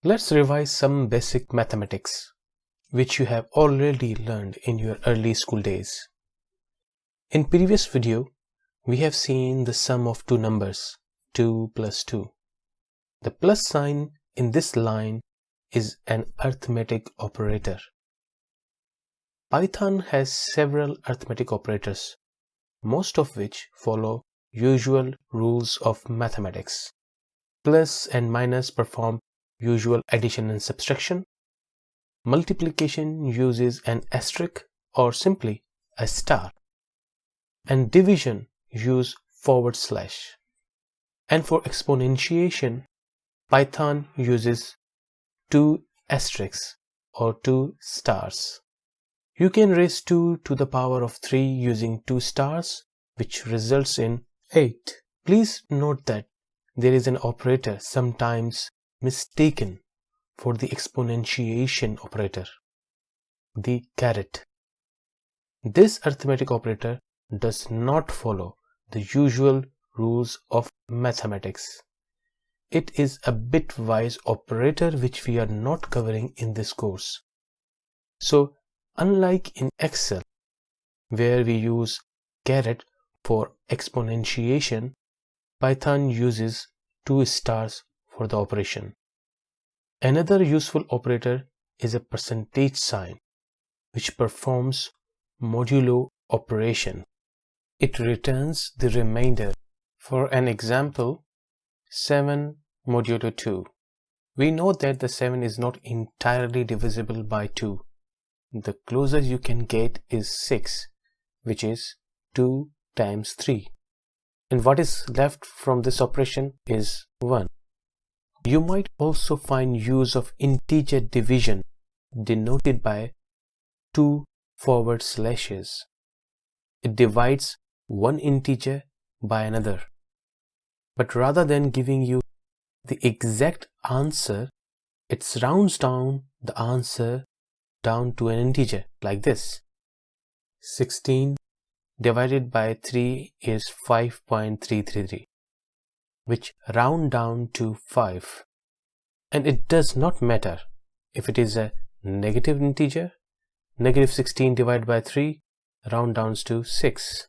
Let's revise some basic mathematics, which you have already learned in your early school days. In previous video, we have seen the sum of two numbers, 2 plus 2. The plus sign in this line is an arithmetic operator. Python has several arithmetic operators, most of which follow usual rules of mathematics. Plus and minus perform usual addition and subtraction. Multiplication uses an asterisk or simply a star. And division use forward slash. And for exponentiation, Python uses two asterisks or two stars. You can raise 2 to the power of 3 using two stars, which results in 8. Please note that there is an operator sometimes mistaken for the exponentiation operator, the caret. This arithmetic operator does not follow the usual rules of mathematics. It is a bitwise operator which we are not covering in this course. So, unlike in Excel, where we use caret for exponentiation, Python uses two stars for the operation. Another useful operator is a percentage sign, which performs modulo operation. It returns the remainder. For an example, 7 modulo 2. We know that the 7 is not entirely divisible by 2. The closest you can get is 6, which is 2 times 3. And what is left from this operation is 1. You might also find use of integer division denoted by two forward slashes. It divides one integer by another. But rather than giving you the exact answer, it rounds down the answer down to an integer like this. 16 divided by 3 is 5.333, which round down to 5. And it does not matter if it is a negative integer. Negative 16 divided by 3 round downs to 6.